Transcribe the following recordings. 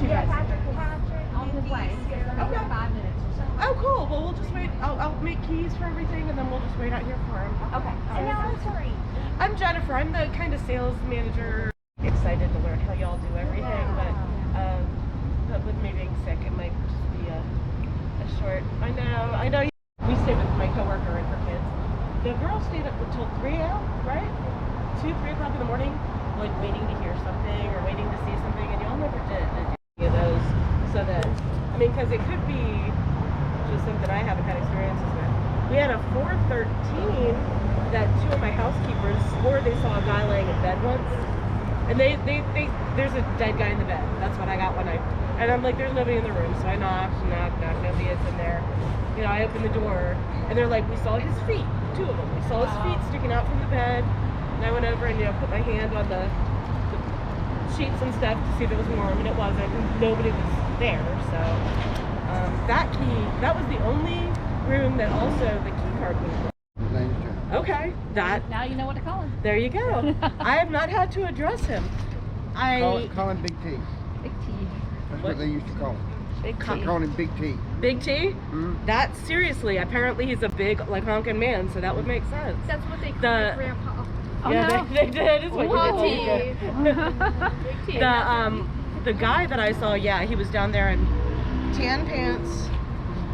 Yes. Patrick on his way. Okay. 5 minutes or so. Oh, cool. Well, we'll just wait. I'll make keys for everything, and then we'll just wait out here for him. Okay. And now I'm sorry. I'm Jennifer. I'm the kind of sales manager. Excited to learn how y'all do everything, but with me being sick, it might just be a short. I know. We stayed with my coworker and her kids. The girl stayed up until 3 a.m. Right? 2, 3 o'clock in the morning, like waiting to hear something or waiting to see something, and y'all never did any of those. So that, I mean, because it could be just something I haven't had experiences with. We had a 413 that 2 of my housekeepers swore they saw a guy laying in bed once. And there's a dead guy in the bed. That's what I got one night. And I'm like, there's nobody in the room. So I knocked, nobody is in there. You know, I opened the door, and they're like, we saw his feet, 2 of them. We saw his feet sticking out from the bed. And I went over and, put my hand on the sheets and stuff to see if it was warm, and it wasn't. And nobody was there. So that was the only room that also the key card was. Okay, Now you know what to call him. There you go. I have not had to address him. Call him Big T. Big T. That's what they used to call him. Big T. Call him Big T. Big T? Mm-hmm. That, seriously, apparently he's a big, honking man, so that would make sense. That's what they call The- Grandpa. Yeah, they did. It's what you did. Big T. The guy that I saw, he was down there in tan pants,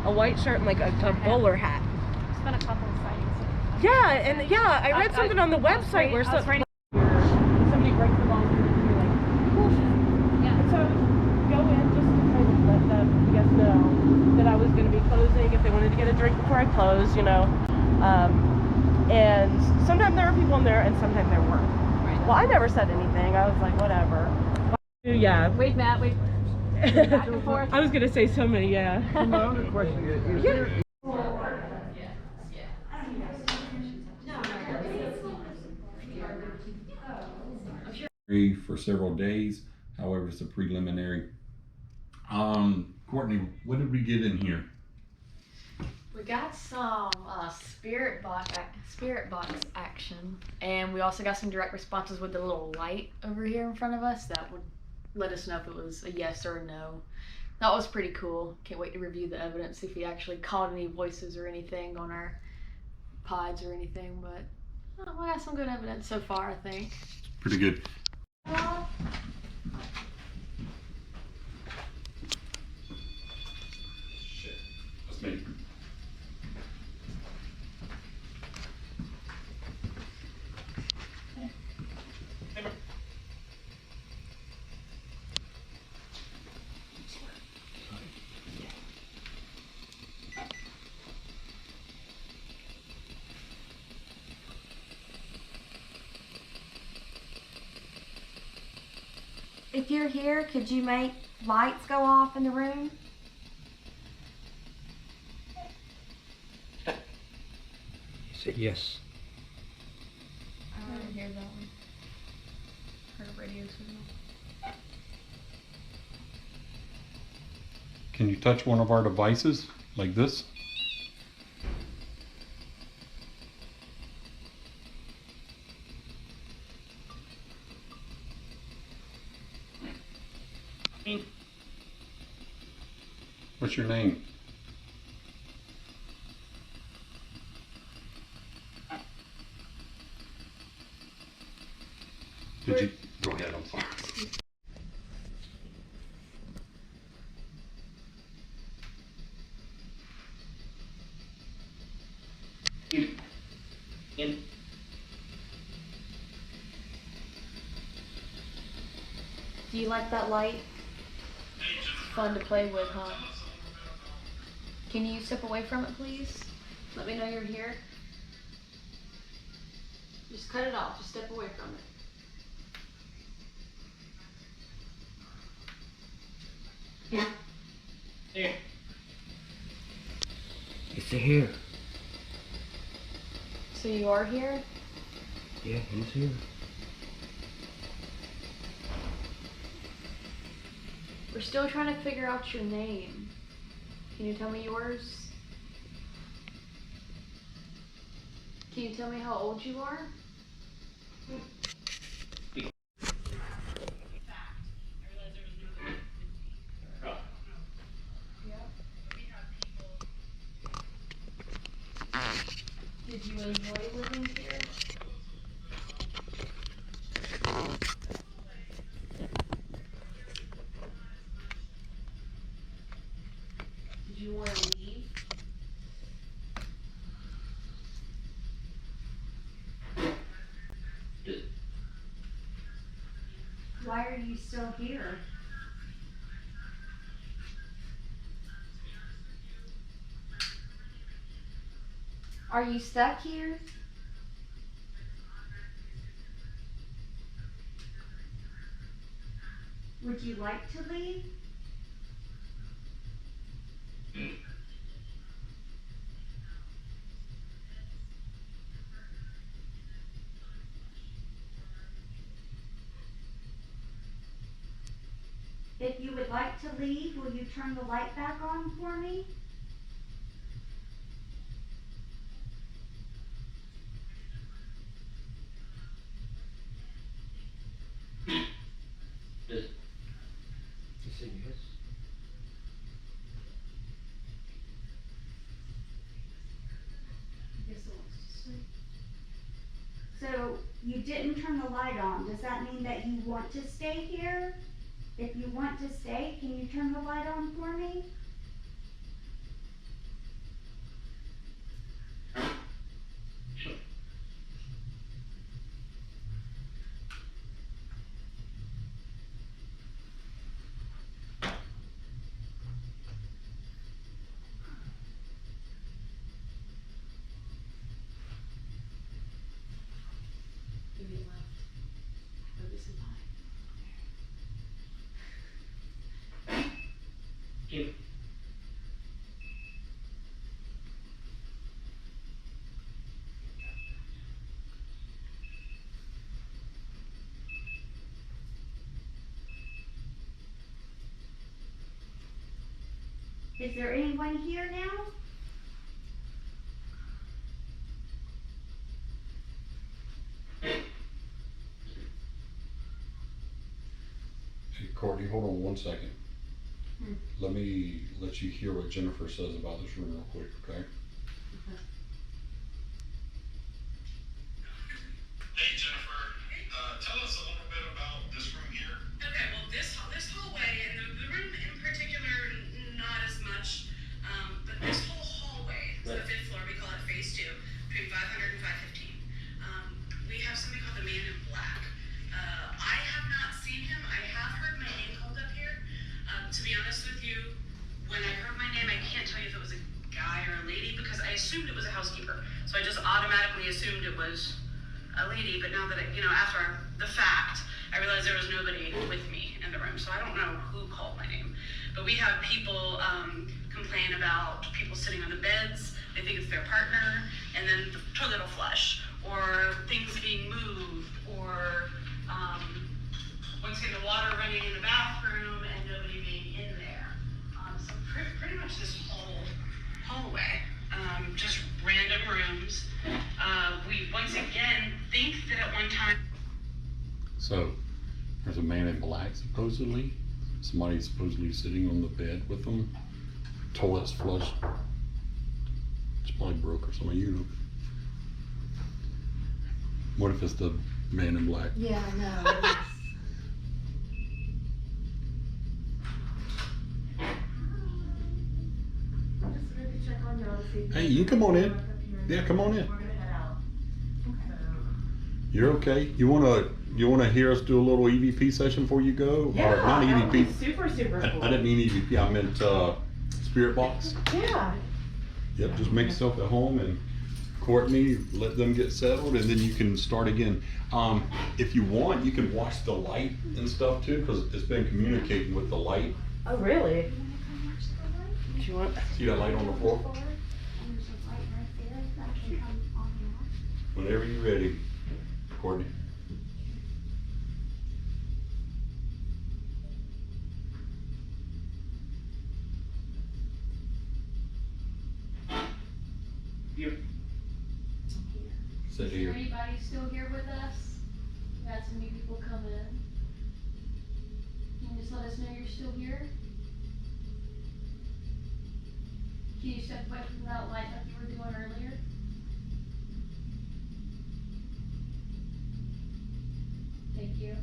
a white shirt, and a bowler hat. There's been a couple of sightings. I read something on the website where somebody breaks the law and bullshit. Yeah. And so go in just to kind of let them, know that I was going to be closing if they wanted to get a drink before I closed, and sometimes there were people in there and sometimes there weren't. Right. Well, I never said anything. I was like, whatever. Yeah. Wait, Matt, wait. Back and forth. I was going to say so many, yeah. My other question is there... For several days, however, it's a preliminary. Courtney, what did we get in here? We got some spirit box action, and we also got some direct responses with the little light over here in front of us that would let us know if it was a yes or a no. That was pretty cool. Can't wait to review the evidence, see if we actually caught any voices or anything on our pods or anything, but we got some good evidence so far, I think. Pretty good. Shit, that's me. If you're here, could you make lights go off in the room? Say yes. I didn't hear that one. Heard a radio signal. Can you touch one of our devices like this? What's your name? Did you go ahead? I'm sorry. Do you like that light? Fun to play with, huh? Can you step away from it, please? Let me know you're here. Just cut it off. Just step away from it. It's here. So you are here? Yeah, he's here. We're still trying to figure out your name. Can you tell me yours? Can you tell me how old you are? you enjoy living here? Did you want to leave? Why are you still here? Are you stuck here? Would you like to leave? If you would like to leave, will you turn the light back on for me? You said yes. So you didn't turn the light on. Does that mean that you want to stay here? If you want to stay, can you turn the light on for me? Maybe left. Oh, this is mine. Kim. Is there anyone here now? Hey, Courtney, hold on one second. Let me let you hear what Jennifer says about this room real quick, okay? Hey Jennifer, tell us a little bit about this room here. Okay, well this hallway and the room in particular, not as much, but this whole hallway, it's the fifth floor, we call it phase 2, between 500 and 515. We have something called the Man in Black. I have not seen him. I have heard my name called up here. To be honest with you, when I heard my name, I can't tell you if it was a guy or a lady because I assumed it was a housekeeper. So I just automatically assumed it was a lady, but now that after the fact, I realized there was nobody with me in the room, so I don't know who called my name. But we have people complain about people sitting on the beds, they think it's their partner, and then the toilet will flush, or things being moved, or once again the water running in the bathroom and nobody being in there. So pretty much this whole hallway, just random rooms. We once again think that at one time. So, there's a man in black supposedly. Somebody's supposedly sitting on the bed with them. Toilet's flushed. It's probably broke or something, you know. What if it's the man in black? Yeah, I know. Hey, you come on in. Yeah, come on in. You're okay. You wanna hear us do a little EVP session before you go? Or not that would be EVP. super cool. I didn't mean EVP. I meant spirit box. Yeah. Yep. Just make yourself at home and Courtney, let them get settled, and then you can start again. If you want, you can watch the light and stuff too, because it's been communicating with the light. Oh, really? Do you want? See that light on the floor? Whenever you're ready, Courtney. Yep. Sit Is there here. anybody still here with us? We had some new people come in. Can you just let us know you're still here? Can you step away from that light like you were doing earlier? you.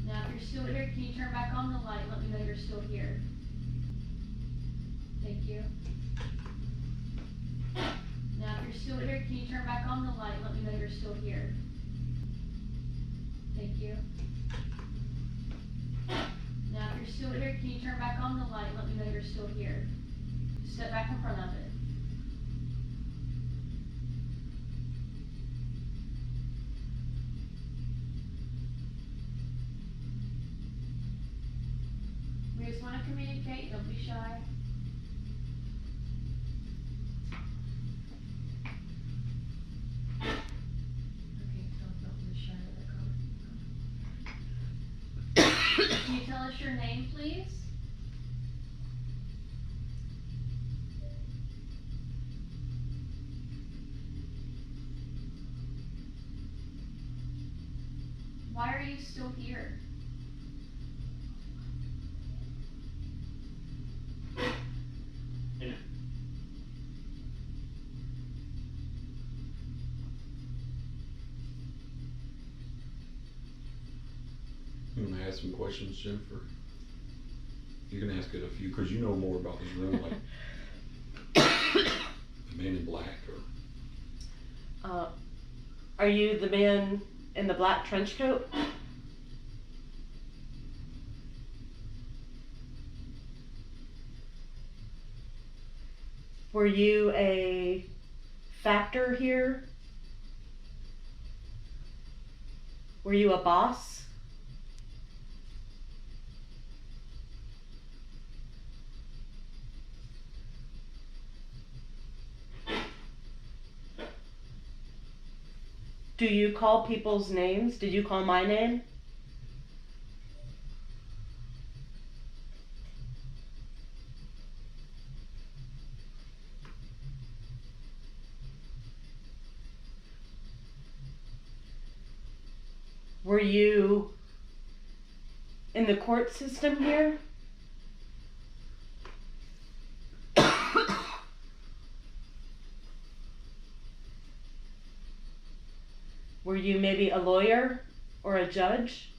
Now, if you're still here, can you turn back on the light? Let me know you're still here. Thank you. Now, if you're still here, can you turn back on the light? Let me know you're still here. Thank you. Now, if you're still here, can you turn back on the light? Let me know you're still here. Step back in front of it. We just want to communicate, don't be shy. Okay, don't be shy. Can you tell us your name, please? Why are you still here? You want to ask some questions, Jennifer? You're going to ask it a few, because you know more about this room, like the man in black, or... Are you the man in the black trench coat? Were you a factor here? Were you a boss? Do you call people's names? Did you call my name? Were you in the court system here? Were you maybe a lawyer or a judge?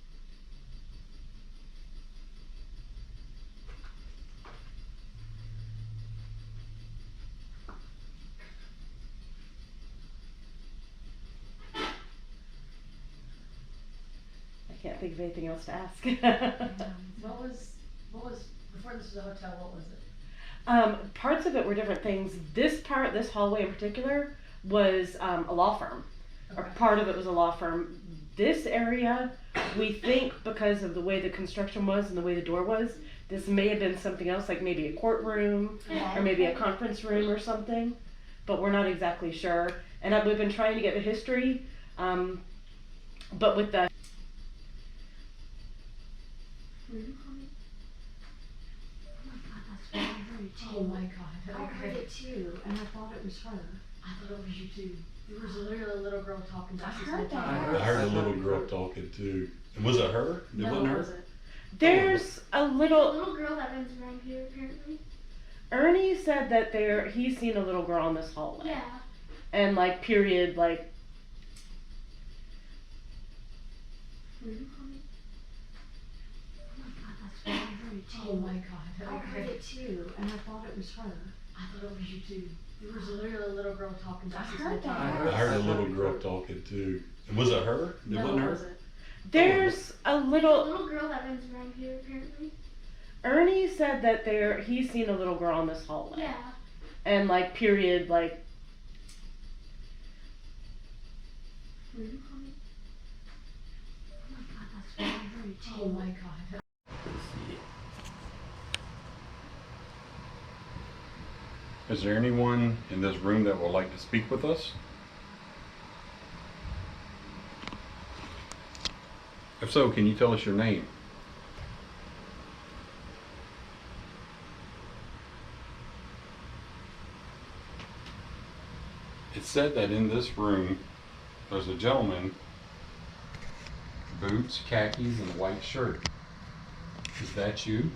I can't think of anything else to ask. What was, before this was a hotel, what was it? Parts of it were different things. This hallway in particular, was a law firm. Or Okay. part of it was a law firm. This area, we think because of the way the construction was and the way the door was, this may have been something else, like maybe a courtroom or maybe a conference room or something, but we're not exactly sure. And we've been trying to get the history, but with the... Oh my god. I heard it too, and I thought it was her. I thought it was you too. There was literally a little girl talking to us this heard whole that. time. I heard a little girl talking too. And was it her? It No, wasn't it her? wasn't. There's a A little... little girl that runs around here, apparently. Ernie said that he's seen a little girl in this hallway. Yeah. And like, period, like... Oh my god. I heard it too, and I thought it was her. I thought it was you too. There was literally a little girl talking to us this whole heard that. time. I heard a little girl talking too. And was it her? It No, wasn't it her? wasn't. There's a A little... little girl that runs around here, apparently. Ernie said that he's seen a little girl in this hallway. Yeah. And like, period, like... Oh my god. Is there anyone in this room that would like to speak with us? If so, can you tell us your name? It's said that in this room, there's a gentleman, boots, khakis, and a white shirt. Is that you?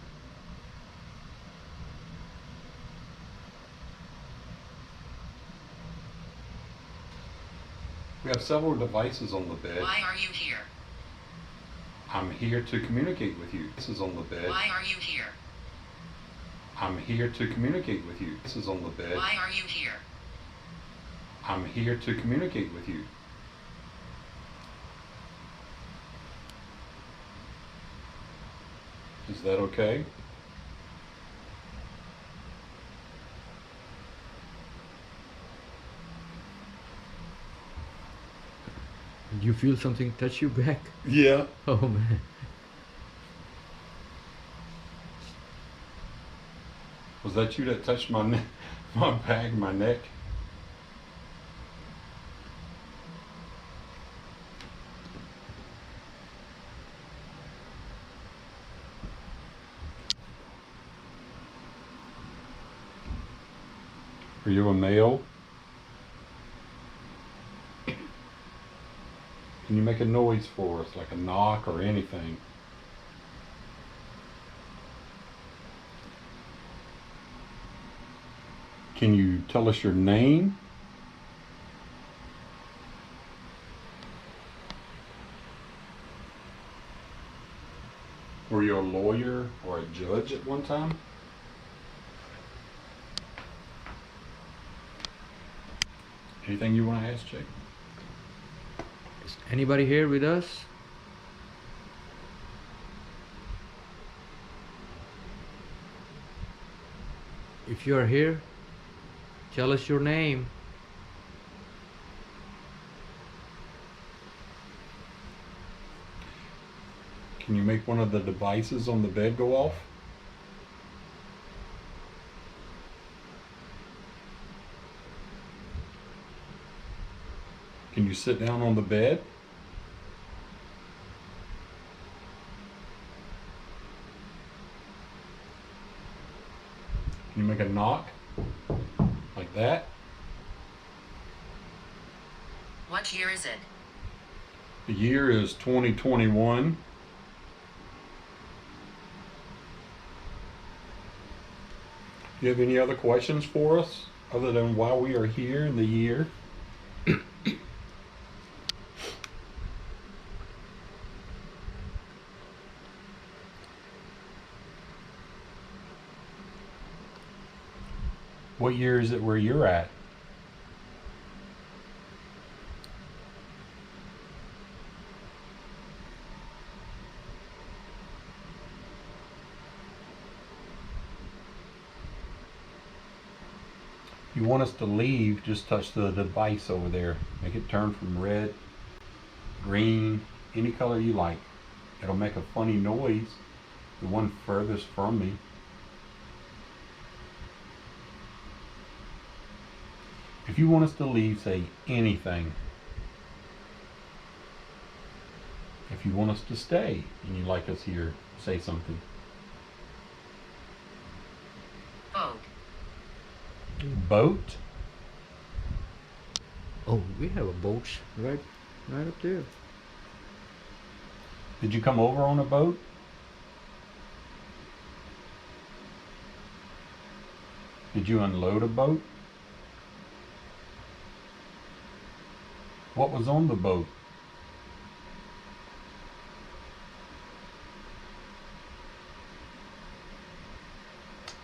We have several devices on the bed. Why are you here? I'm here to communicate with you. This is on the bed. Why are you here? I'm here to communicate with you. This is on the bed. Why are you here? I'm here to communicate with you. Is that okay? Do you feel something touch your back? Yeah. Oh man. Was that you that touched my neck, my back, my neck? Are you a male? Can you make a noise for us, like a knock or anything? Can you tell us your name? Were you a lawyer or a judge at one time? Anything you want to ask, Jake? Is anybody here with us? If you are here, tell us your name. Can you make one of the devices on the bed go off? Can you sit down on the bed? Can you make a knock? Like that? What year is it? The year is 2021. Do you have any other questions for us other than why we are here in the year? What year is it where you're at? If you want us to leave, just touch the device over there. Make it turn from red, green, any color you like. It'll make a funny noise, the one furthest from me. If you want us to leave, say anything. If you want us to stay and you like us here, say something. Boat. Boat? Oh, we have a boat right up there. Did you come over on a boat? Did you unload a boat? What was on the boat?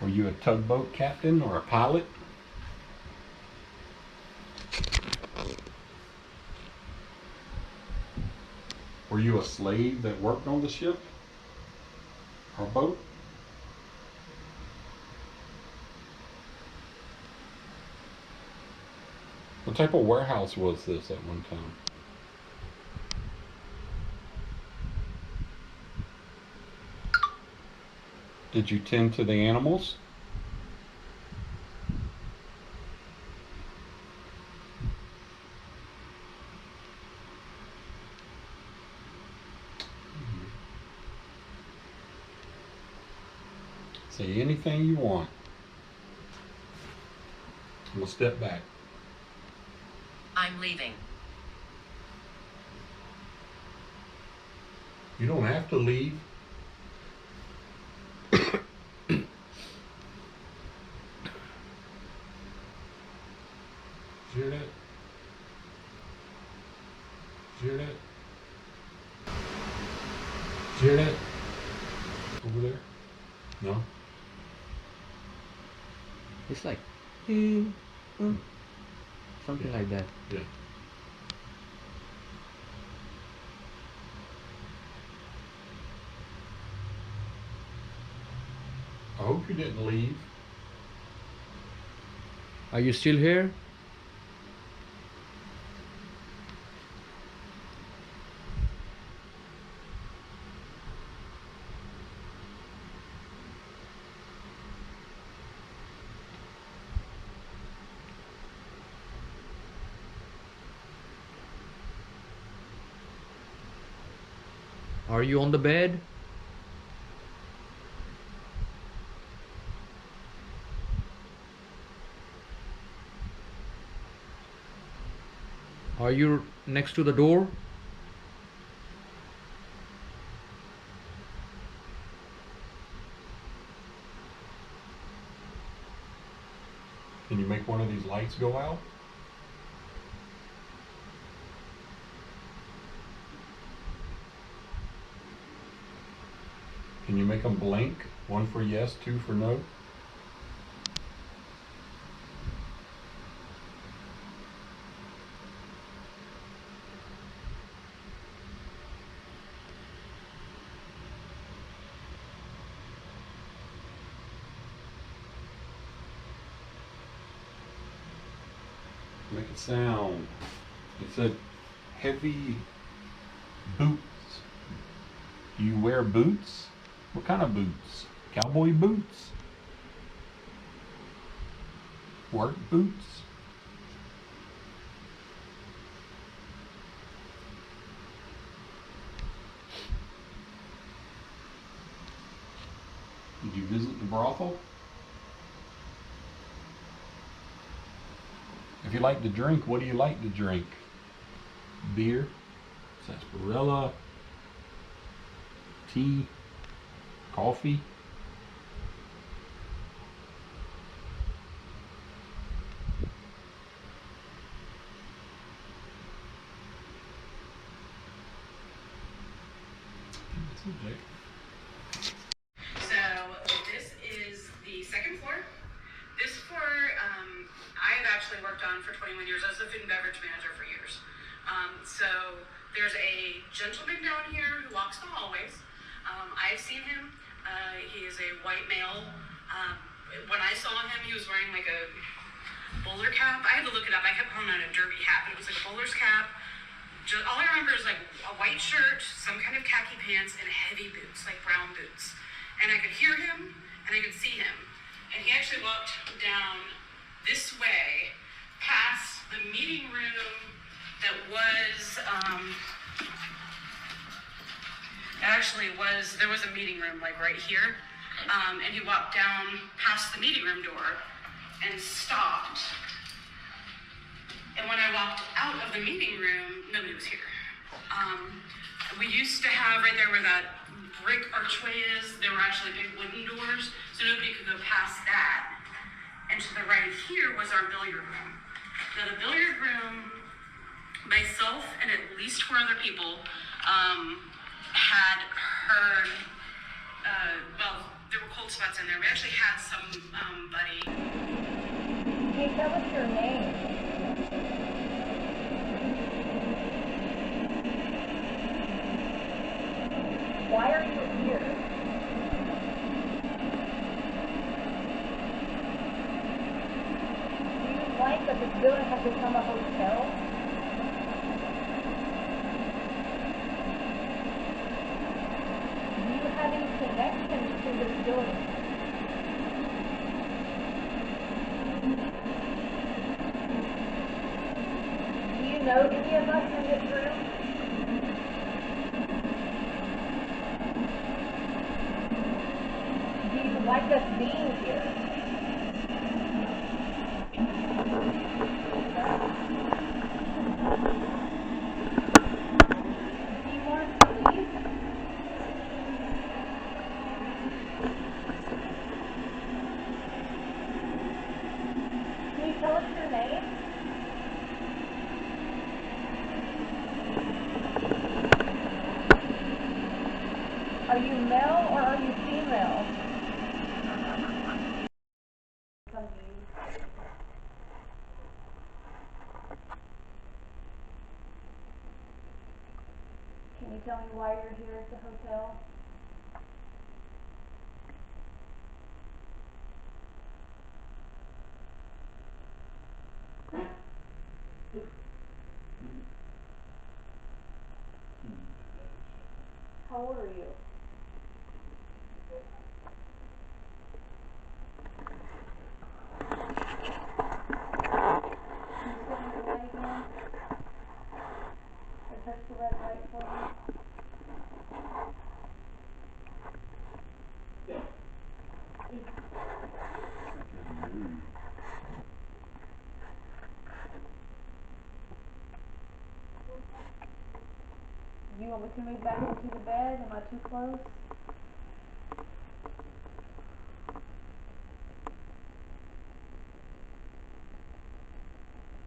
Were you a tugboat captain or a pilot? Were you a slave that worked on the ship or boat? What type of warehouse was this at one time? Did you tend to the animals? Say anything you want. We'll step back. I'm leaving. You don't have to leave. Hear that? over there? No? It's like something like that. Yeah. I hope you didn't leave. Are you still here? Are you on the bed? Are you next to the door? Can you make one of these lights go out? Can you make them blink? One for yes, two for no? Make it sound. It said heavy boots. Do you wear boots? What kind of boots? Cowboy boots? Work boots? Did you visit the brothel? If you like to drink, what do you like to drink? Beer, sarsaparilla, tea, coffee. So this is the second floor. This floor, I've actually worked on for 21 years. I was a food and beverage manager for years. So there's a gentleman down here who walks the hallways. I've seen him. He is a white male. When I saw him, he was wearing like a bowler cap. I had to look it up. I kept calling it a derby hat, but it was like a bowler's cap. All I remember is like a white shirt, some kind of khaki pants, and heavy boots, like brown boots. And I could hear him, and I could see him. And he actually walked down this way, past the meeting room that was, there was a meeting room like right here. And he walked down past the meeting room door and stopped. And when I walked out of the meeting room, nobody was here. We used to have, right there where that brick archway is, there were actually big wooden doors, so nobody could go past that. And to the right here was our billiard room. Now the billiard room, myself and at least 4 other people had heard, well, there were cold spots in there. We actually had somebody. Can you tell us your name? Why are you here? Do you like that this building has become a hotel? Do you have any connections to this building? Do you know any of us in this room? Do you like us being here? Do you want us to leave? Can you tell us your name? Are you Mel male or are you female? Can you tell me why you're here at the hotel? How old are you? Can you stand your leg again? Or touch the red light for me? Do you want me to move back into the bed? Am I too close?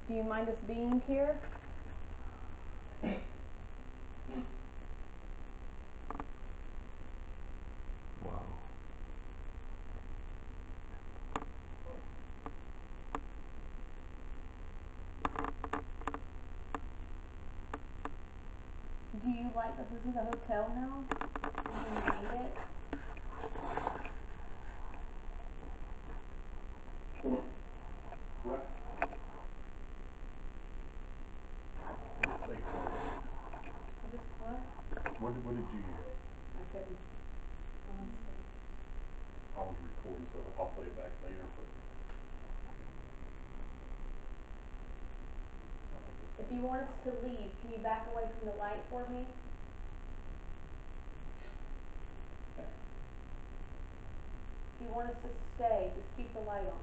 Do you mind us being here? Wow. Do you like that this is a hotel now? Do you need it? Just what? What did you hear? I couldn't. I was recording, so I'll play it back later. If you want us to leave, can you back away from the light for me? If you want us to stay, just keep the light on.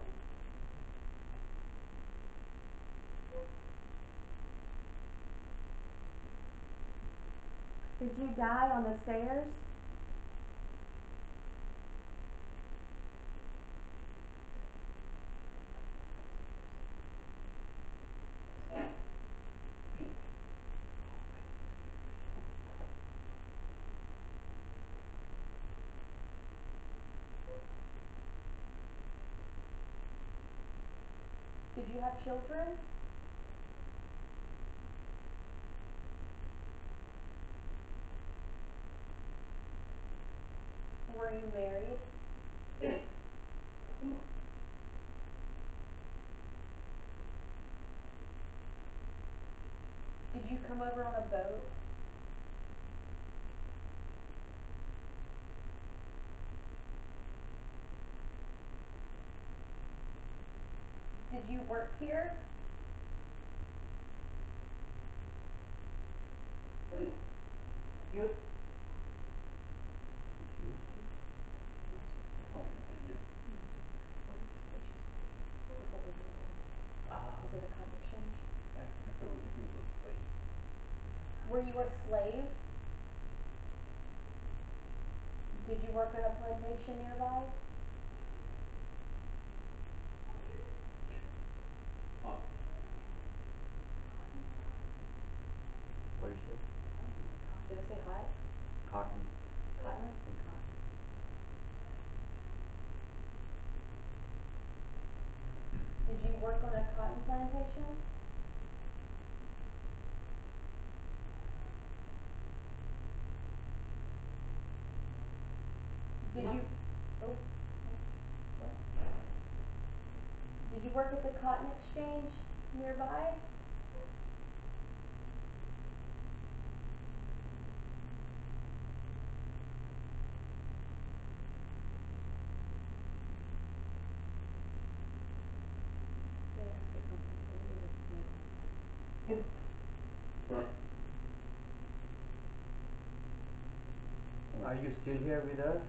Did you die on the stairs? Did you have children? Were you married? Did you come over on a boat? Did you work here? Was it a cotton exchange? Were you a slave? Did you work on a plantation nearby? What is it? Did it say hot? Cotton. Cotton? Did you work on a cotton plantation? Did you, oh, what? Did you work at the cotton exchange nearby? Are you still here with us?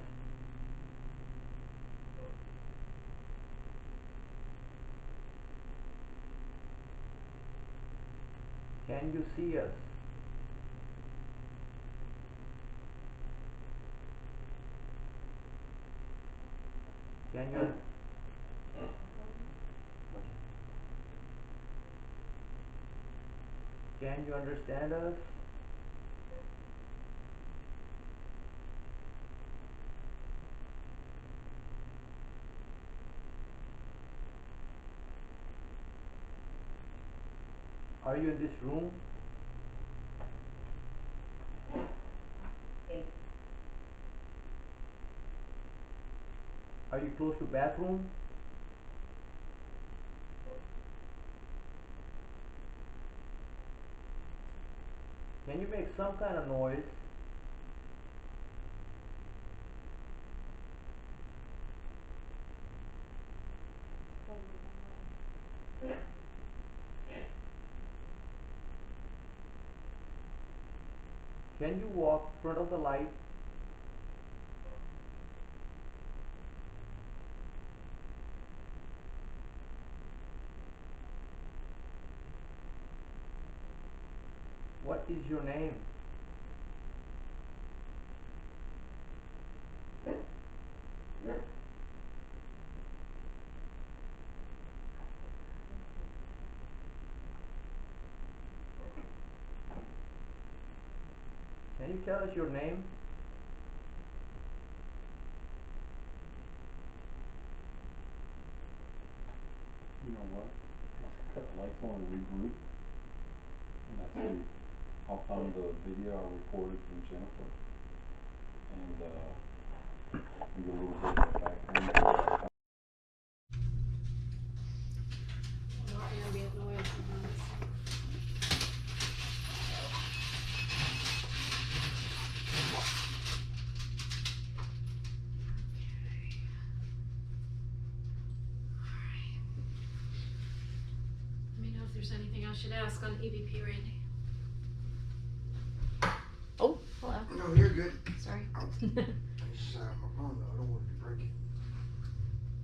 Can you see us? Can you? Can you understand us? Are you in this room? Are you close to bathroom? Can you make some kind of noise? Can you walk in front of the light? What is your name? Can you tell us your name? You know what? Cut the lights on and regroup. And that's it. I'll find the video I recorded from Jennifer. And give you a little bit of background. Ambient noise. Let me know if there's anything I should ask on EVP, Randy. Oh, hello. No, you're good. Sorry. I just sat on my phone though. I don't want it to break it.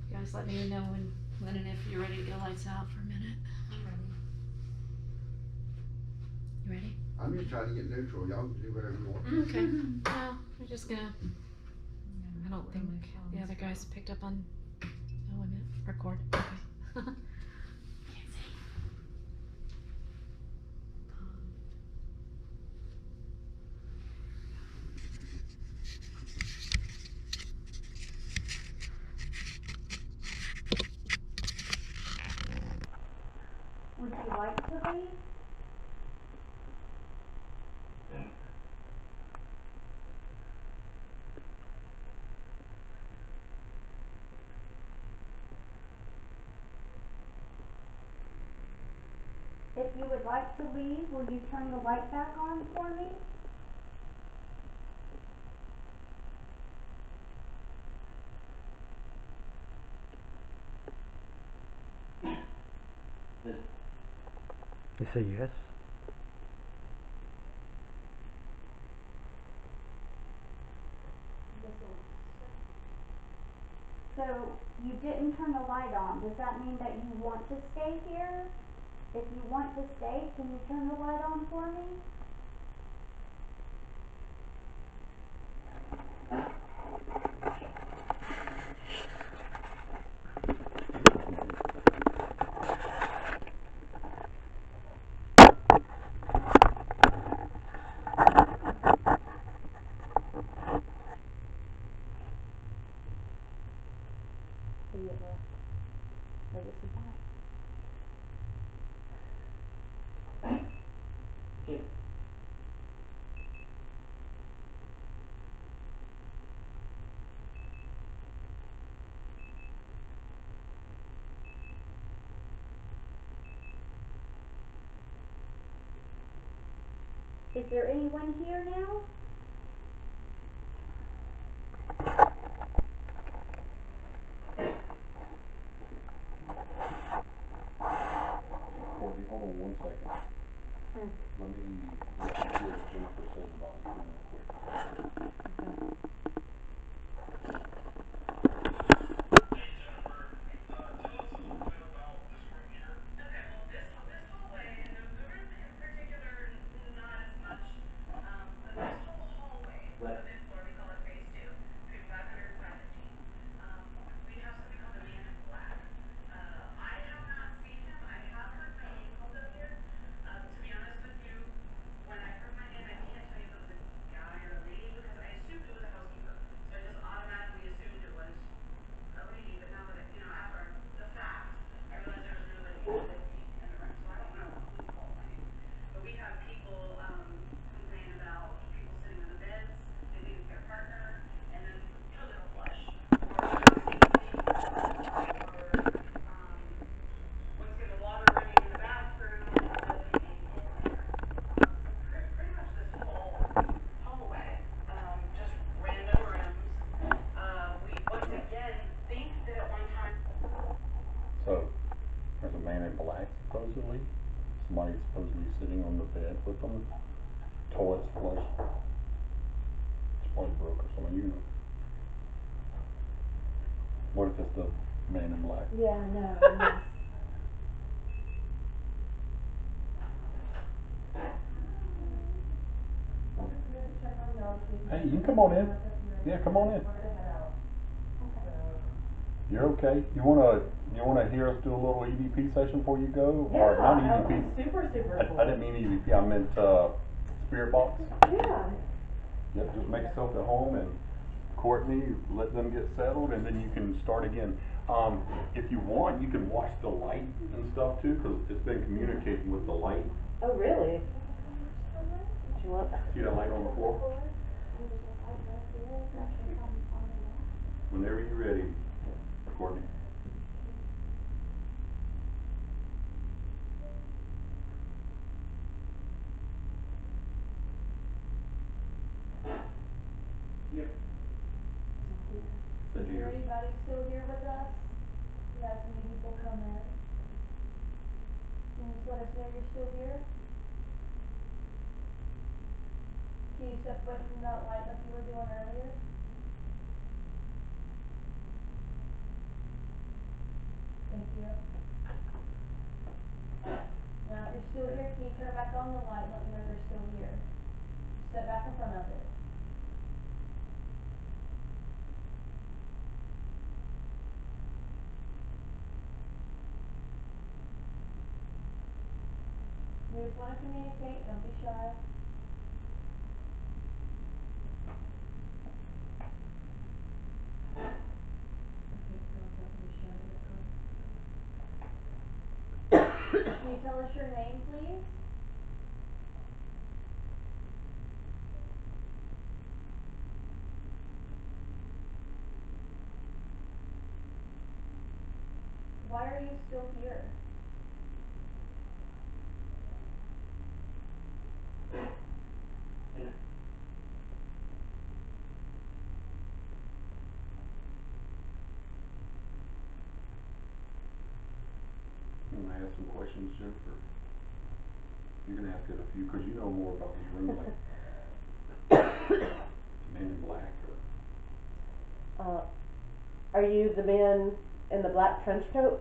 You guys let me know when and if you're ready to get lights out for a minute. I'm ready. You ready? I'm just trying to get neutral. Y'all can do whatever you want. Okay. Well, we're just gonna. I don't think the other guys picked up on. Oh, wait a minute. Record. Okay. Can't see. Would you like to leave? If you would like to leave, will you turn the light back on for me? You say yes. So you didn't turn the light on. Does that mean that you want to stay here? If you want to stay, can you turn the light on for me? Is there anyone here now? Courtney, hold on one second. Let me hear what Jennifer says about it real quick. Hey Jennifer, tell us a little bit about this room here. Okay, well, this hallway, and the room in particular, not as much, but this whole hallway, so the fifth floor, we call it phase two, between 500 and 515. We have something called the Man in Black. I have not seen him. I have heard my name called out here. To be honest with you, when I heard my name, I can't tell you if it was a guy or a lady because I supposedly. Somebody's supposedly sitting on the bed with them. Toilet's flush. It's probably broke or something, you know. What if it's the man in black? Yeah, no. Hey, you can come on in. Yeah, come on in. You're okay. You wanna hear us do a little EVP session before you go? Yeah, Or not that would EVP. be super cool. I didn't mean EVP, I meant spirit box. Yeah. Yep, just make yourself at home and Courtney, let them get settled and then you can start again. If you want, you can watch the light and stuff too, cause it's been communicating with the light. Oh, really? Do you want? See that light on the floor? Whenever you're ready, Courtney. Yep. Said Is you. anybody still here with us? We had some new people come in. Can you just let us know you're still here? Can you step away from that light like you were doing earlier? Thank you. Now, if you're still here, can you turn back on the light and let me know you're still here? Step back in front of it. We just want to communicate, don't be shy. Okay, don't have to be shy, Can you tell us your name, please? Why are you still here? You wanna ask some questions, Jennifer? You're gonna have to get a few, cause you know more about this room, like man in black or. Are you the man in the black trench coat?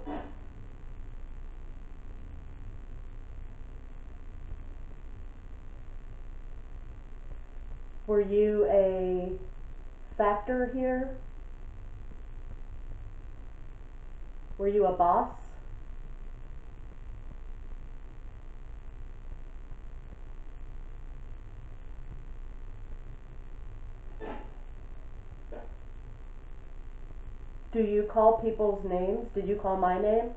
Were you a factor here? Were you a boss? Do you call people's names? Did you call my name?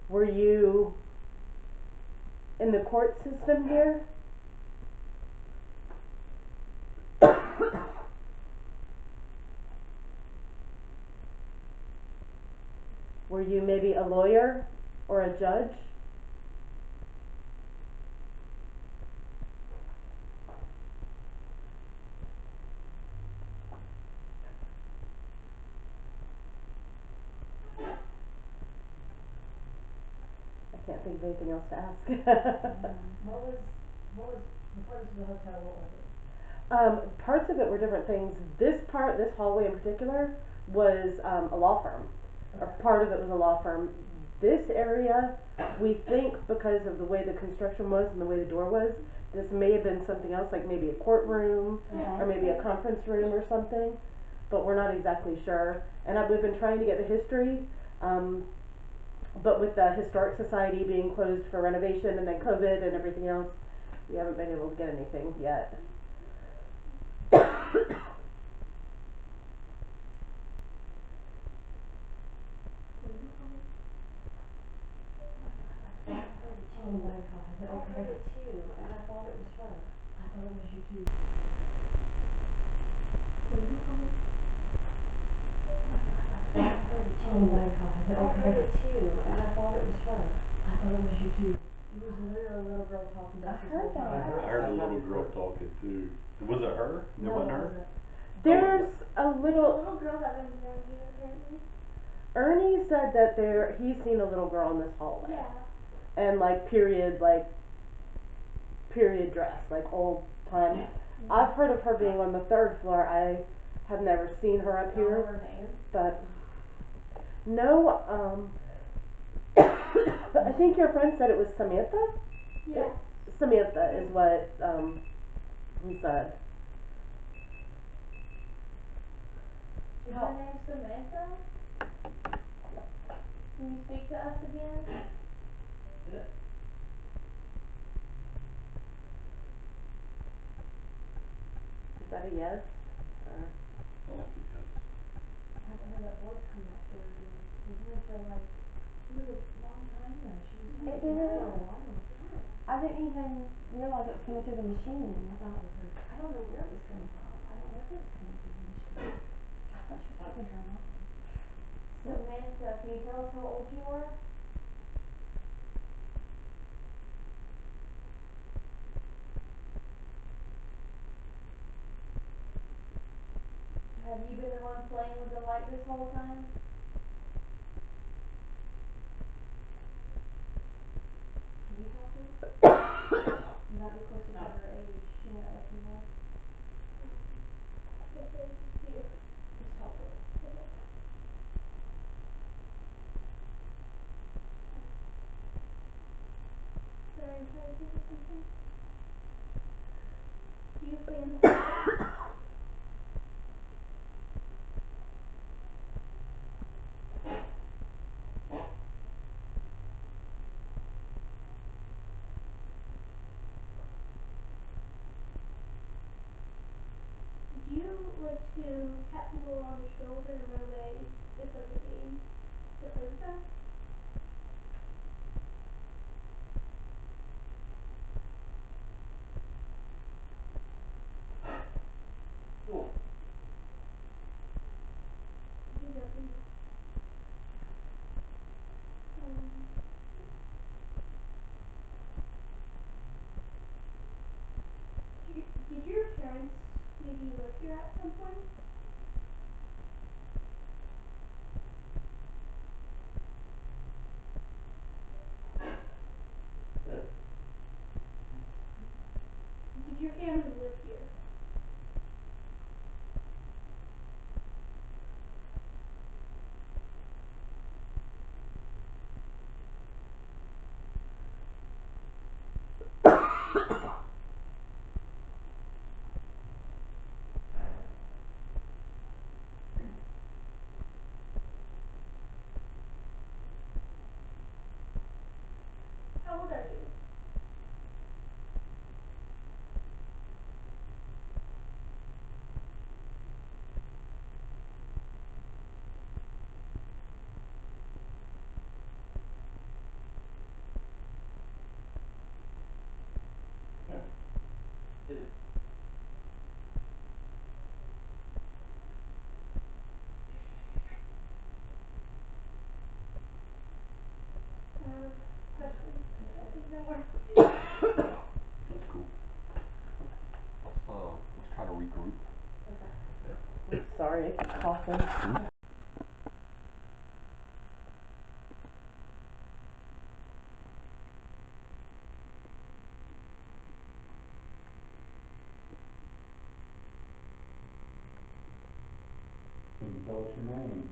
Were you in the court system here? Were you maybe a lawyer or a judge? I can't think of anything else to ask. What was, before this was a hotel, what was it? Parts of it were different things. This hallway in particular, was a law firm. Or part of it was a law firm. This area, we think because of the way the construction was and the way the door was, this may have been something else, like maybe a courtroom, or maybe a conference room or something, but we're not exactly sure. And we've been trying to get the history, but with the Historic Society being closed for renovation and then COVID and everything else, we haven't been able to get anything yet. Oh my god, I heard it too, and I thought it was her. I thought it was you too. What did you call me? I heard it too. Oh my god, I heard it too, and I thought it was her. I thought it was you too. It was literally a little girl talking I about this heard whole time. that. I heard a little girl talking too. Was it her? It No, wasn't it her? wasn't. There's a There's a little. little girl that lives around here apparently. Ernie said that he's seen a little girl in this hallway. Yeah. And period dress, like old time. Mm-hmm. I've heard of her being on the 3rd floor. I have never seen her up Know here, her name? but no. I think your friend said it was Samantha. Yeah. Samantha is what he said. Is her name Samantha? Can you speak to us again? Is that a yes? Or? I haven't heard that voice come up there again. Isn't it for like, it was a long time though, she was It talking didn't. for a while. Yeah. I didn't even realize it was coming through the machine. I thought it was her, I don't know where it was coming from, I don't know if it was coming through the machine. I thought she was talking to her mom. Samantha, can you tell us how old you are? Have you been the one playing with the light this whole time? Can you talk to her? You might be closer to her age, she might let you know. Okay, here, just talk to her. Okay. Sorry, I'm trying to think of something. Do you play in the Do you like to tap people on the shoulder and run away? It's like a game to play with them? He doesn't. Did your parents maybe live here at some point? Did your family live here? How old are you? Questions? Is that work? That's cool. Let's try to regroup. Sorry, coughing. Can you tell us your name?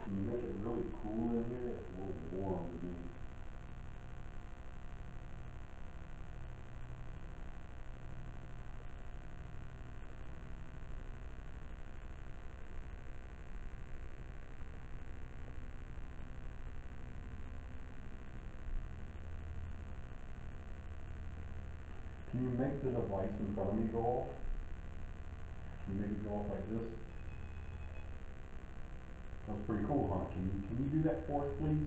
Can you make it really cool in here? It's a little warm to me. Can you make the device in front of me go off? Can you make it go off like this? That's pretty cool, huh? Can you do that for us, please?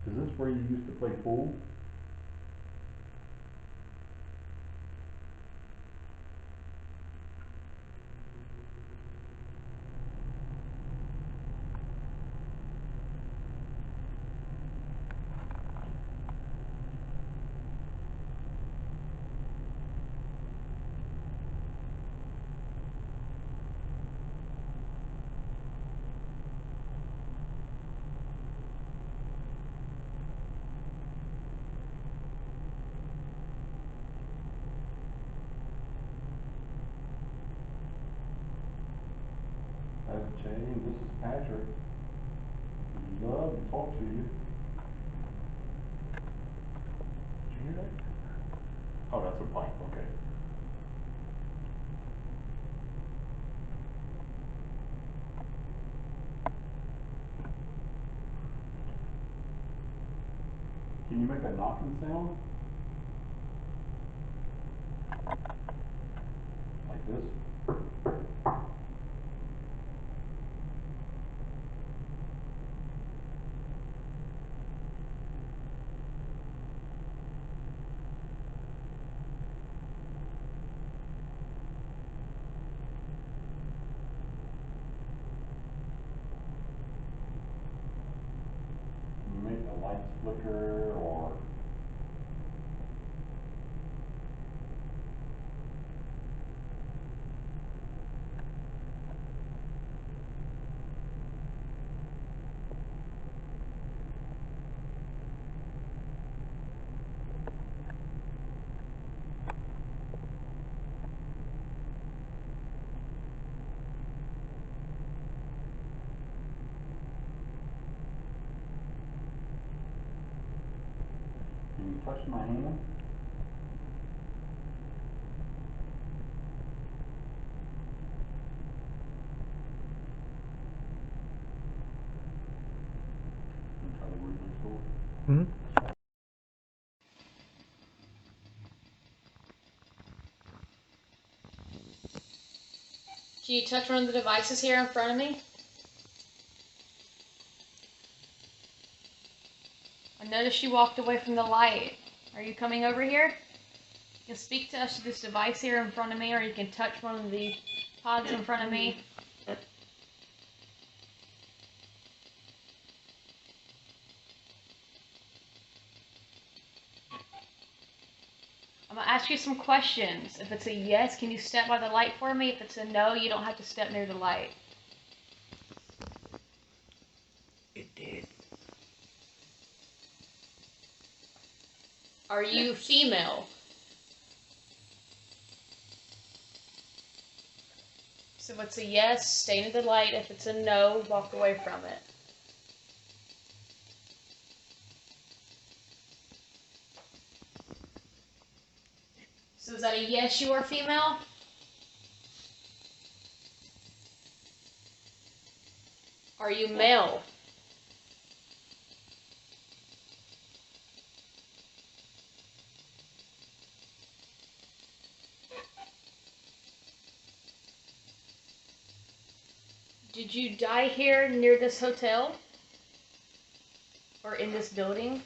Is this where you used to play pool? and this is Patrick. Love to talk to you. Did you hear that? Oh, that's a pipe, okay. Can you make a knocking sound? Like this? Can you make the lights flicker or can you touch my hand? Can you try to read next door? Hmm? Can you touch one of the devices here in front of me? I noticed you walked away from the light. Are you coming over here? You can speak to us to this device here in front of me, or you can touch one of the pods in front of me. I'm going to ask you some questions. If it's a yes, can you step by the light for me? If it's a no, you don't have to step near the light. It did. Are you female? So if it's a yes, stay near the light. If it's a no, walk away from it. So is that a yes, you are female? Are you male? Did you die here near this hotel? Or in this building?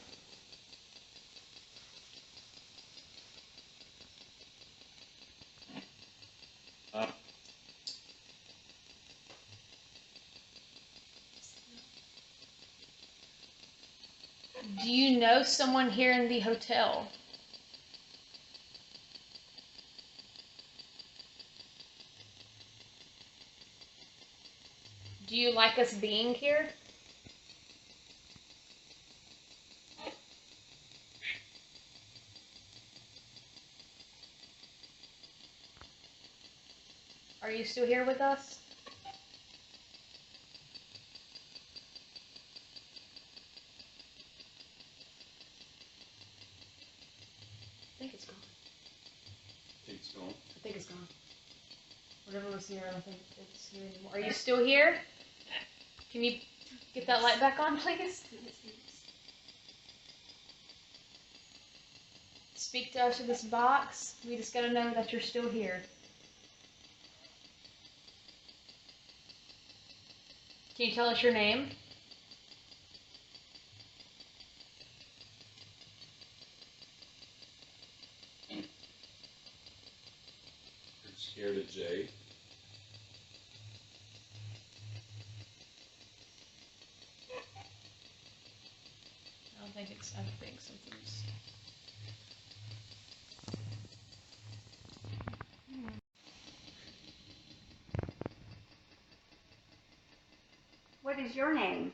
Do you know someone here in the hotel? Do you like us being here? Are you still here with us? I think it's gone. It's gone. I think it's gone. Whatever was here, I don't think it's here anymore. Are you still here? Can you get that light back on, please? Speak to us in this box. We just gotta know that you're still here. Can you tell us your name? You're scared of Jay. I think something's. What is your name?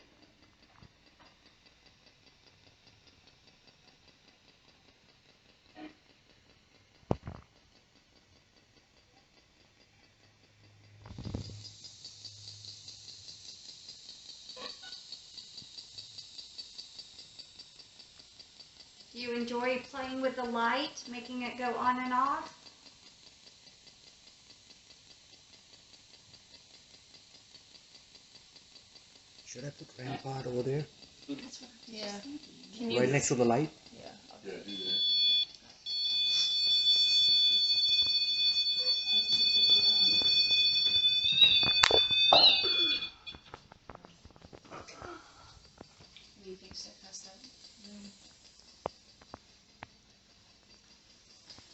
Do you enjoy playing with the light, making it go on and off? Should I put grandpa over there? That's what I'm Yeah. thinking. Can you? Right next to the light? Yeah. Yeah, do that. What do you think, Steph? How's that?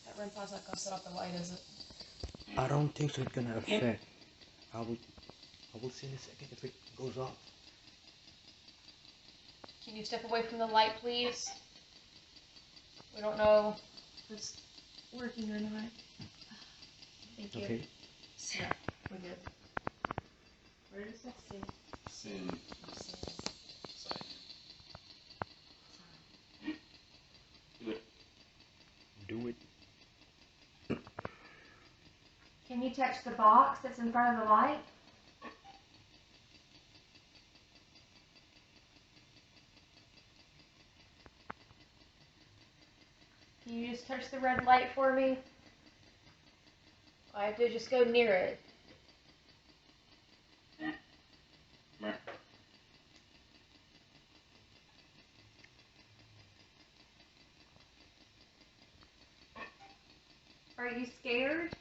That REM pod's not gonna set off the light, is it? I don't think so it's gonna affect. I will see in a second if it goes off. Can you step away from the light, please? We don't know if it's working or not. Thank you. Okay. Yeah, we're good. Where does that say? Sin. Do it. Can you touch the box that's in front of the light? Can you just touch the red light for me? I have to just go near it. Are you scared?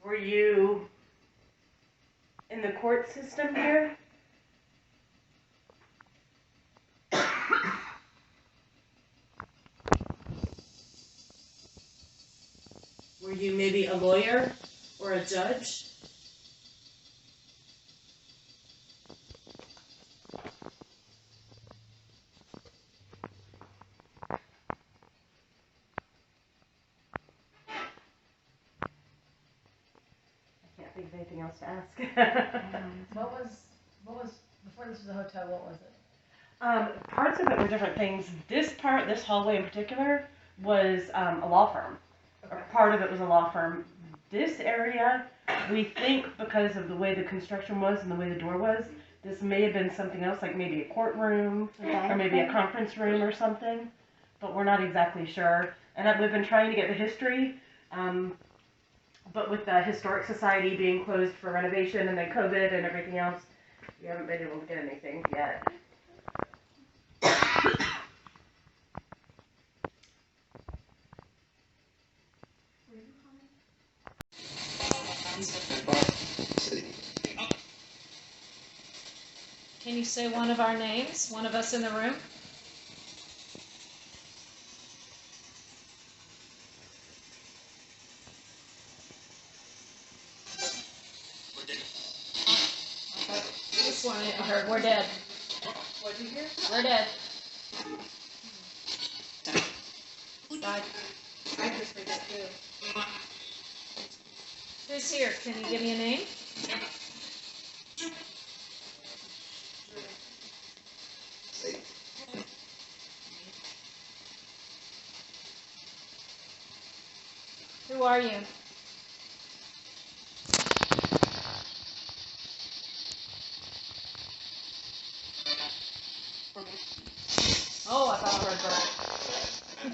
Were you in the court system here? Were you maybe a lawyer or a judge? I can't think of anything else to ask. What was, before this was a hotel, what was it? Parts of it were different things. This hallway in particular, was a law firm. Or part of it was a law firm. This area, we think because of the way the construction was and the way the door was, this may have been something else, like maybe a courtroom, or maybe a conference room or something, but we're not exactly sure. And we've been trying to get the history, but with the Historic Society being closed for renovation and then COVID and everything else, we haven't been able to get anything yet. Can you say one of our names? One of us in the room? This one I heard. We're dead. What'd you hear? We're dead. Right. I just heard that too. Who's here? Can you give me a name? Who are you? Oh, I thought I heard Bert. I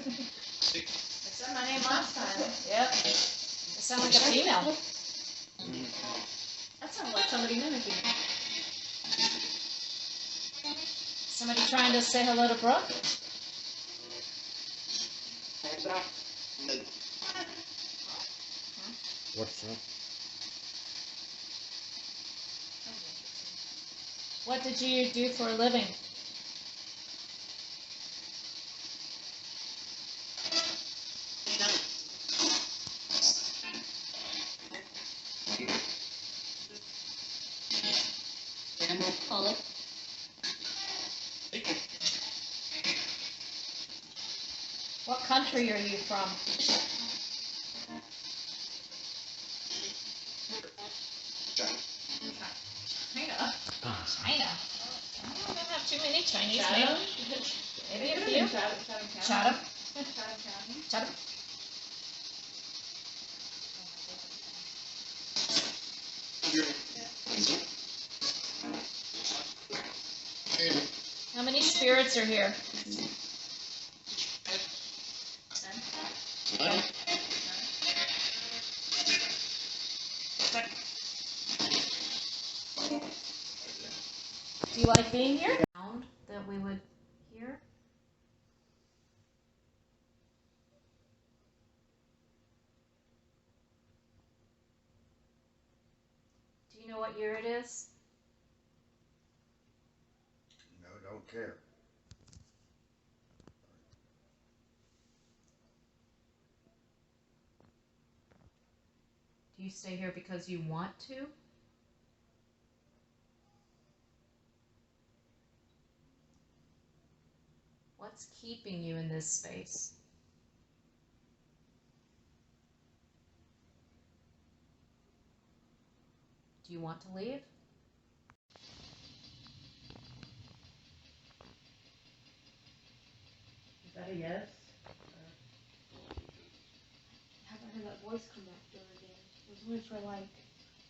said my name last time. Yep. It sounded like a female. That sounds like somebody mimicking me. Somebody trying to say hello to Brooke? What's up? What did you do for a living? What country are you from? China. China. too many Chinese Chatham? names. Maybe It a could've few. been Chatham County. Chatham. Chatham County. Chatham. How many spirits are here? Do you like being here? Sound that we would hear? Do you know what year it is? No, don't care. Do you stay here because you want to? What's keeping you in this space? Do you want to leave? Is that a yes? Haven't heard that voice come back through again. It was only for like,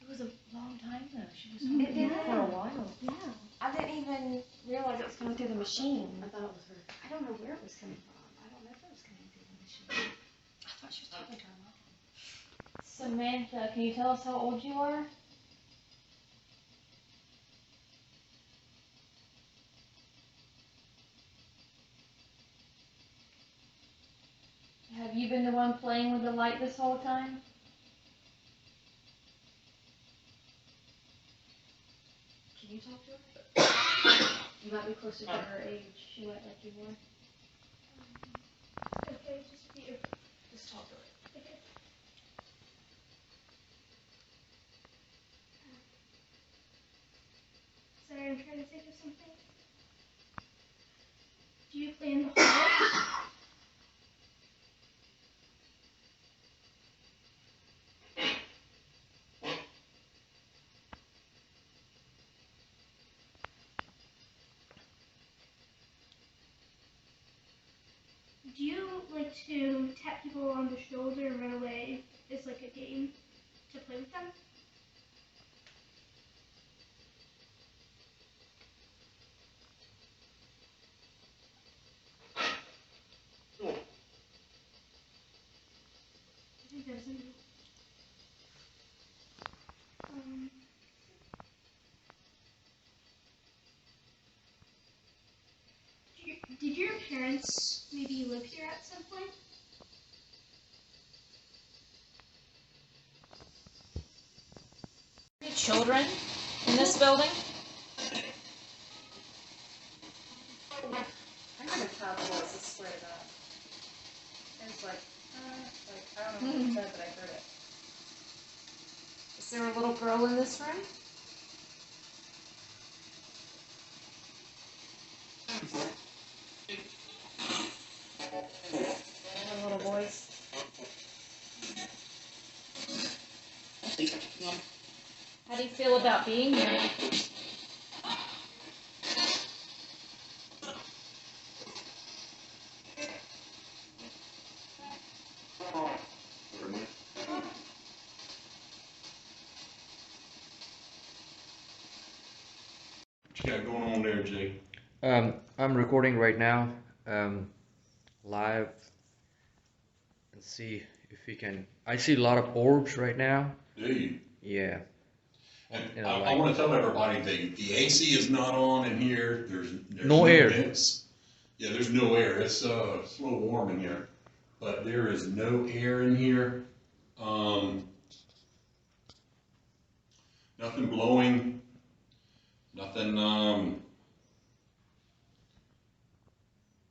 it was a long time though. She was talking to me for a while. Yeah. I didn't even realize it was coming through the machine. I thought it was her. I don't know where it was coming from. I don't know if it was coming through the machine. I thought she was talking to her mom. Samantha, can you tell us how old you are? Have you been the one playing with the light this whole time? Can you talk to her? You might be closer to her age. She might like you more. Okay, just you. Just talk to her. Okay. Sorry, I'm trying to think of something. Do you play in the hallway? Do you like to tap people on the shoulder and run away as like a game to play with them? I think that's a no. Did your parents maybe live here at some point? Any children in this building? I heard a child voice, I swear to God. It was like, I don't know what it said, but I heard it. Is there a little girl in this room? A little voice. How do you feel about being here? What you got going on there, Jay? I'm recording right now, live, and see if we can. I see a lot of orbs right now. Do you? Yeah. And I want to tell everybody the AC is not on in here. There's No air. vents. Yeah, there's no air. It's a little warm in here, but there is no air in here. Nothing blowing. Nothing.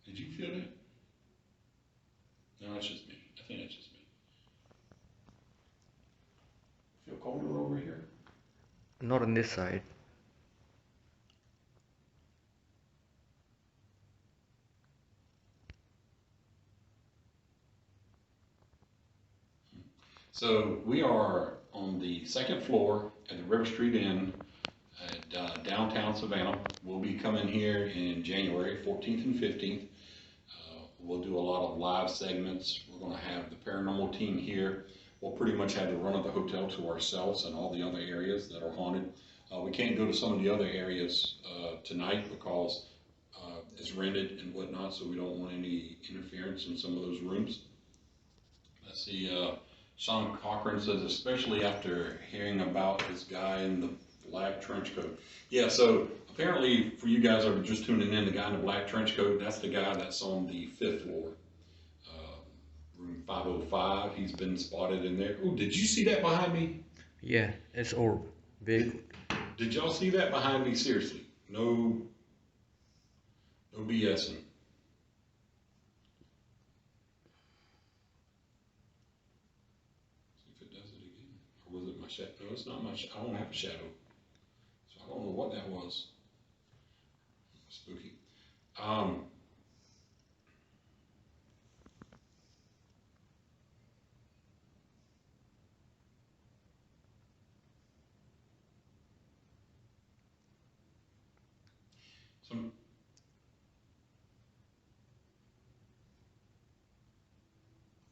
Did you feel it? No, that's just me. I think that's just me. Feel colder over here? Not on this side. So we are on the second floor at the River Street Inn. at downtown Savannah. We'll be coming here in January 14th and 15th. We'll do a lot of live segments. We're going to have the paranormal team here. We'll pretty much have the run of the hotel to ourselves and all the other areas that are haunted. We can't go to some of the other areas tonight because it's rented and whatnot, so we don't want any interference in some of those rooms. Let's see, Sean Cochran says, especially after hearing about this guy in the black trench coat. Yeah, so apparently for you guys that are just tuning in, the guy in the black trench coat, that's the guy that's on the 5th floor. Room 505, he's been spotted in there. Oh, did you see that behind me? Yeah, it's orb. Big. Did y'all see that behind me? Seriously. No BSing. See if it does it again. Or was it my shadow? No, it's not my shadow. I don't have a shadow. So I don't know what that was. Spooky. Some.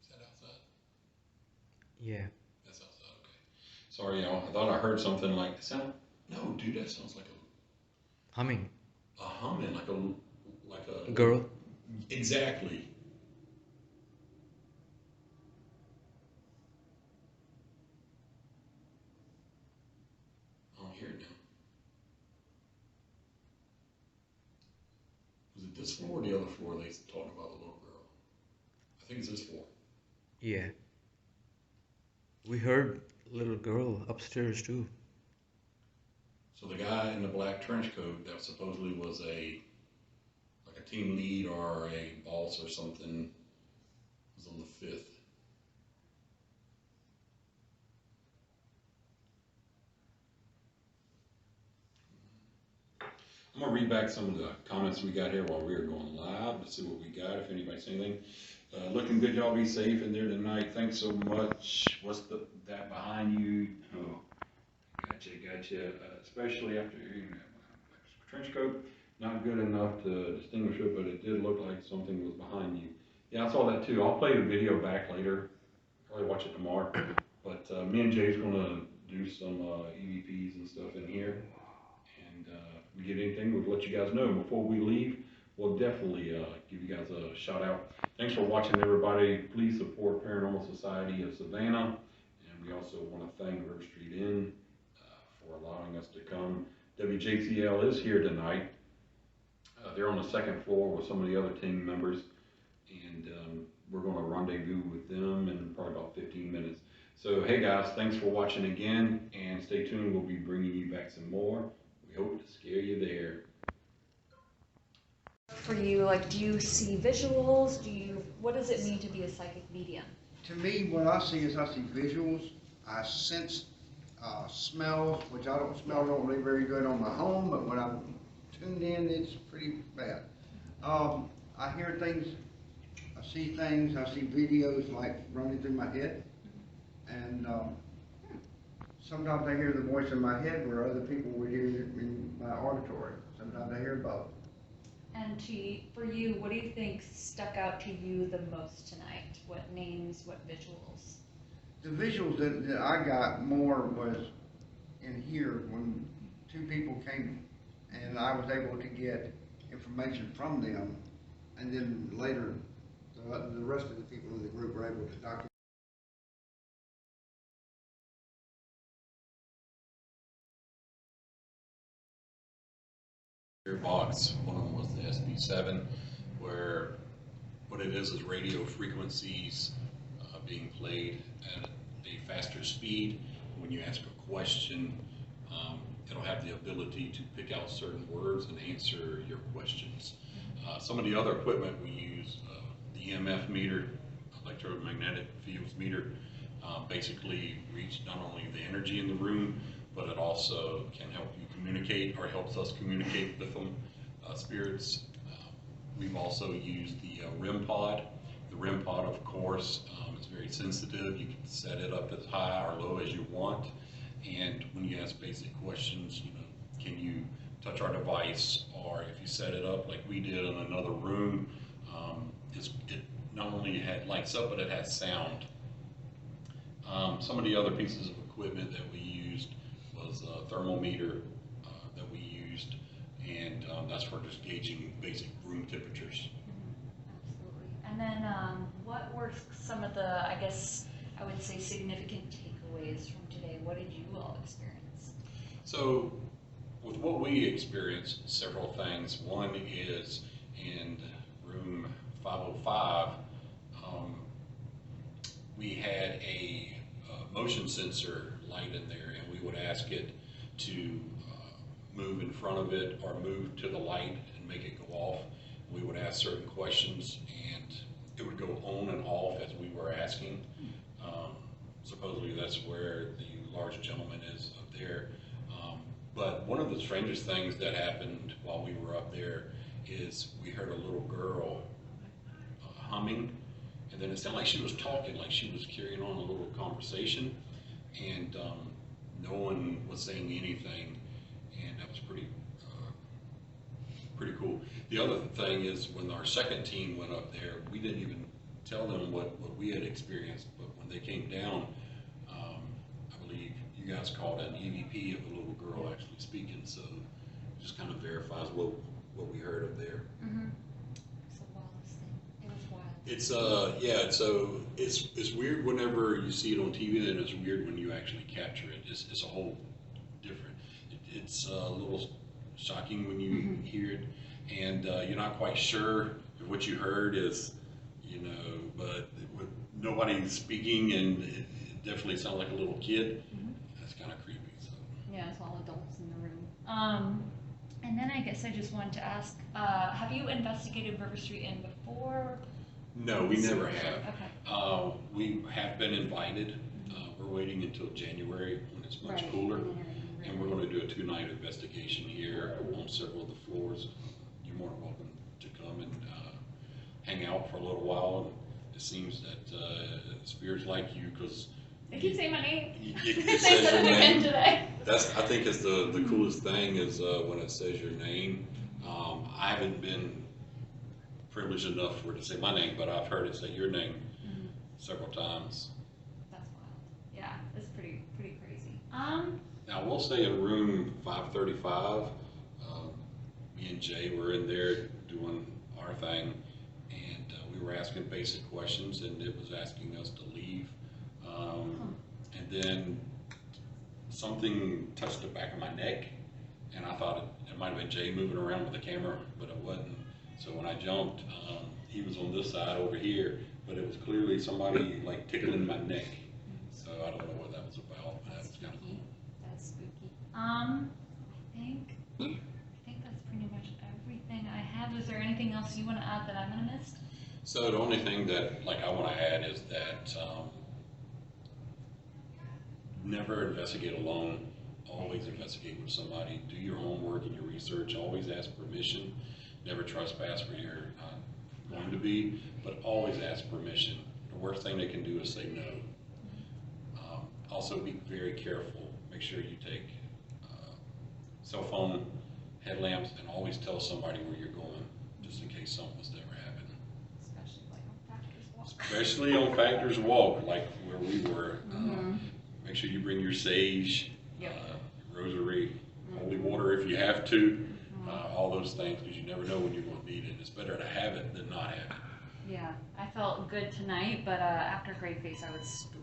Is that outside? Yeah. That's outside, okay. Sorry, y'all. I thought I heard something like, sound. No, dude, that sounds like a humming. A humming, like a girl. Exactly. I don't hear it now. Was it this floor or the other floor they talking about the little girl? I think it's this floor. Yeah. We heard little girl upstairs too. So the guy in the black trench coat that supposedly was like a team lead or a boss or something was on the 5th. I'm gonna read back some of the comments we got here while we are going live. Let's see what we got, if anybody's anything. Looking good, y'all be safe in there tonight. Thanks so much. What's that behind you? Oh, gotcha. Especially after hearing that trench coat, not good enough to distinguish it, but it did look like something was behind you. Yeah, I saw that too. I'll play the video back later. Probably watch it tomorrow. But me and Jay's gonna do some EVPs and stuff in here. And if we get anything, we'll let you guys know. Before we leave, we'll definitely give you guys a shout out. Thanks for watching, everybody. Please support Paranormal Society of Savannah. And we also want to thank River Street Inn for allowing us to come. WJCL is here tonight. They're on the 2nd floor with some of the other team members. And we're going to rendezvous with them in probably about 15 minutes. So, hey guys, thanks for watching again. And stay tuned. We'll be bringing you back some more. We hope to scare you there. For you, like, do you see visuals? What does it mean to be a psychic medium? To me, what I see is I see visuals. I sense smells, which I don't smell normally very good on my home, but when I'm tuned in, it's pretty bad. I hear things, I see things, I see videos like running through my head, and sometimes I hear the voice in my head where other people would hear it in my auditory. Sometimes I hear both. And for you, what do you think stuck out to you the most tonight? What names, what visuals? The visuals that I got more was in here when 2 people came and I was able to get information from them, and then later the rest of the people in the group were able to document. Box. One of them was the SB7, where what it is radio frequencies being played at a faster speed. When you ask a question, it'll have the ability to pick out certain words and answer your questions. Some of the other equipment we use, the Emf Meter, electromagnetic fields meter, basically reach not only the energy in the room, but it also can help you communicate, or helps us communicate with them, spirits. We've also used the REM pod. The REM pod, of course, is very sensitive. You can set it up as high or low as you want. And when you ask basic questions, can you touch our device, or if you set it up like we did in another room, it not only had lights up, but it had sound. Some of the other pieces of equipment that we used was a thermometer that we used, and that's for just gauging basic room temperatures. Absolutely. And then what were some of the, I guess, I would say significant takeaways from today? What did you all experience? So with what we experienced, several things. One is in room 505, we had a motion sensor light in there, and we would ask it to move in front of it or move to the light and make it go off. We would ask certain questions, and it would go on and off as we were asking. Supposedly that's where the large gentleman is up there. But one of the strangest things that happened while we were up there is we heard a little girl humming, and then it sounded like she was talking, like she was carrying on a little conversation, and no one was saying anything, and that was pretty cool. The other thing is when our second team went up there, we didn't even tell them what we had experienced, but when they came down, I believe you guys called an EVP of a little girl actually speaking, so it just kind of verifies what we heard up there. Mm-hmm. It's the wildest thing. It was wild. It's yeah, so it's weird whenever you see it on TV, and it's weird when you actually capture it. It's a whole different. It's a little shocking when you hear it, and you're not quite sure if what you heard is, but with nobody speaking, and it definitely sounded like a little kid. That's kind of creepy. So. Yeah, it's all adults in the room. And then I guess I just wanted to ask, have you investigated River Street Inn before? No, we never have. Okay. We have been invited. We're waiting until January when it's much cooler, and we're going to do a 2-night investigation here on several of the floors. You're more than welcome to come and hang out for a little while. And it seems that spirits like you, because They keep saying my name. it says your name. Today. I think is the coolest thing is when it says your name. I haven't been privileged enough for it to say my name, but I've heard it say your name several times. That's wild. Yeah, it's pretty crazy. Now we'll say in room 535, me and Jay were in there doing our thing, and we were asking basic questions, and it was asking us to leave. And then something touched the back of my neck, and I thought it might have been Jay moving around with the camera, but it wasn't. So when I jumped, he was on this side over here, but it was clearly somebody like tickling my neck. So I don't know what that was about, but that was kind of cool. That's spooky. I think that's pretty much everything I have. Is there anything else you want to add that I'm gonna miss? So the only thing that I want to add is that never investigate alone. Always investigate with somebody. Do your homework and your research. Always ask permission. Never trespass where you're not going to be, but always ask permission. The worst thing they can do is say no. Also be very careful. Make sure you take cell phone, headlamps, and always tell somebody where you're going, just in case something was to ever happen. Especially on Factor's Walk, like where we were. Make sure you bring your sage, rosary, holy water if you have to, all those things, because you never know when you're going to need it. It's better to have it than not have it. Yeah, I felt good tonight, but after Great Face, I was spooked.